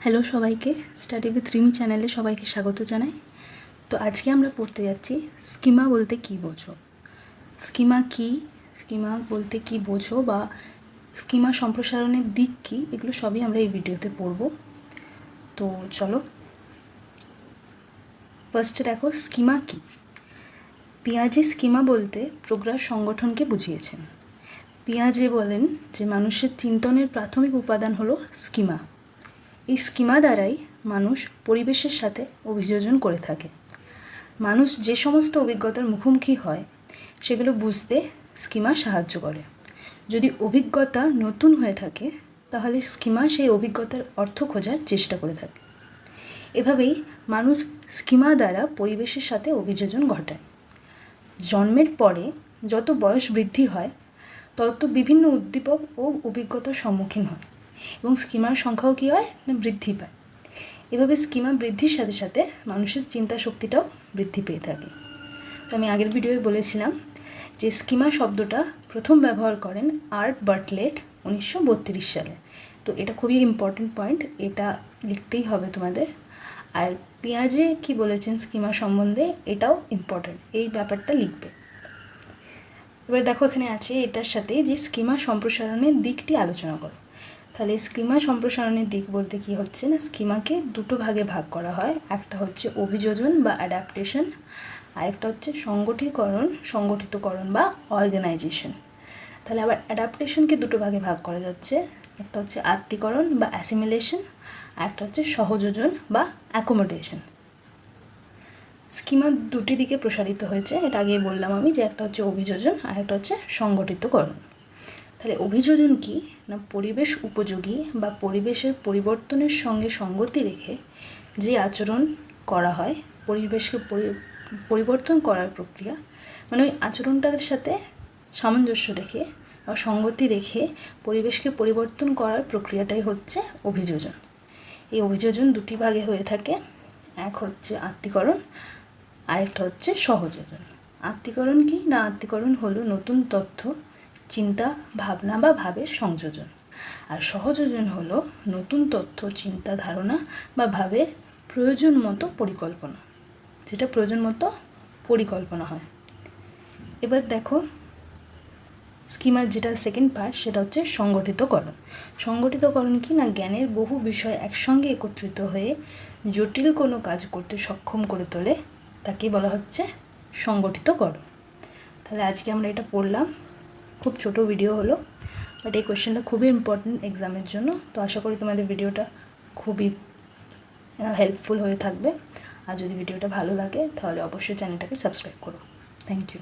Hello সবাইকে, study with Rimi চ্যানেলে সবাইকে স্বাগত জানাই। তো আজকে আমরা পড়তে যাচ্ছি স্কিমা বলতে কী বোঝো। স্কিমা বলতে কী বোঝো বা স্কিমা সম্প্রসারণের দিক কী, এগুলো সবই আমরা এই ভিডিওতে পড়ব। তো চলো ফার্স্টে দেখো স্কিমা কী। পিয়াজে স্কিমা বলতে প্রোগ্রাস সংগঠনকে বুঝিয়েছেন। পিয়াজে বলেন যে মানুষের চিন্তনের প্রাথমিক উপাদান হলো স্কিমা। এই স্কিমা দ্বারাই মানুষ পরিবেশের সাথে অভিযোজন করে থাকে। মানুষ যে সমস্ত অভিজ্ঞতার মুখোমুখি হয় সেগুলো বুঝতে স্কিমা সাহায্য করে। যদি অভিজ্ঞতা নতুন হয়ে থাকে তাহলে স্কিমা সেই অভিজ্ঞতার অর্থ খোঁজার চেষ্টা করে থাকে। এভাবেই মানুষ স্কিমা দ্বারা পরিবেশের সাথে অভিযোজন ঘটায়। জন্মের পরে যত বয়স বৃদ্ধি হয় তত বিভিন্ন উদ্দীপক ও অভিজ্ঞতার সম্মুখীন হয় এবং স্কিমার সংখ্যাও কী হয় না বৃদ্ধি পায়। এভাবে স্কিমা বৃদ্ধির সাথে সাথে মানুষের চিন্তা শক্তিটাও বৃদ্ধি পেয়ে থাকে। তো আমি আগের ভিডিওয়ে বলেছিলাম যে স্কিমা শব্দটা প্রথম ব্যবহার করেন আর্ট বার্টলেট 1932 সালে। তো এটা খুবই ইম্পর্টেন্ট পয়েন্ট, এটা লিখতেই হবে তোমাদের। আর পিয়াজে কি বলেছেন স্কিমা সম্বন্ধে এটাও ইম্পর্টেন্ট, এই ব্যাপারটা লিখবে। এবার দেখো এখানে আছে এটার সাথে যে স্কিমা সম্প্রসারণের দিকটি আলোচনা করো। তাহলে স্কিমা সম্প্রসারণের দিক বলতে কি হচ্ছে না, স্কিমাকে দুটো ভাগে ভাগ করা হয়। একটা হচ্ছে অভিযোজন বা অ্যাডাপ্টেশন, আর একটা হচ্ছে সংগঠিতকরণ বা অর্গানাইজেশন। তাহলে আবার অ্যাডাপ্টেশনকে দুটো ভাগে ভাগ করা যাচ্ছে, একটা হচ্ছে আত্মীকরণ বা অ্যাসিমিলেশন, আর একটা হচ্ছে সহযোজন বা অ্যাকোমোডেশন। স্কিমা দুটি দিকে প্রসারিত হয়েছে, এটা আগেই বললাম আমি, যে একটা হচ্ছে অভিযোজন আর একটা হচ্ছে সংগঠিতকরণ। তাহলে অভিযোজন কি না, পরিবেশ উপযোগী বা পরিবেশের পরিবর্তনের সঙ্গে সঙ্গতি রেখে যে আচরণ করা হয়, পরিবেশকে পরিবর্তন করার প্রক্রিয়া, মানে ওই আচরণটার সাথে সামঞ্জস্য রেখে বা সঙ্গতি রেখে পরিবেশকে পরিবর্তন করার প্রক্রিয়াটাই হচ্ছে অভিযোজন। এই অভিযোজন দুটি ভাগে হয়ে থাকে, এক হচ্ছে আত্মীকরণ, আরেকটা হচ্ছে সহযোজন। আত্মীকরণ কি না, আত্মীকরণ হলো নতুন তথ্য, চিন্তা, ভাবনা বা ভাবের সংযোজন। আর সহযোজন হলো নতুন তথ্য, চিন্তা, ধারণা বা ভাবের প্রয়োজন মতো পরিকল্পনা, যেটা প্রয়োজন মতো পরিকল্পনা হয়। এবার দেখো স্কিমার যেটা সেকেন্ড পার্ট, সেটা হচ্ছে সংগঠিতকরণ। সংগঠিতকরণ কি না, জ্ঞানের বহু বিষয় একসঙ্গে একত্রিত হয়ে জটিল কোনো কাজ করতে সক্ষম করে তোলে, তাকে বলা হচ্ছে সংগঠিতকরণ। তাহলে আজকে আমরা এটা পড়লাম, খুব ছোট ভিডিও হলো, বাট এই কোয়েশ্চেনটা খুবই ইম্পর্টেন্ট এক্সামের জন্য। তো আশা করি তোমাদের ভিডিওটা খুবই হেল্পফুল হয়ে থাকবে। আর যদি ভিডিওটা ভালো লাগে তাহলে অবশ্যই চ্যানেলটাকে সাবস্ক্রাইব করো। Thank you.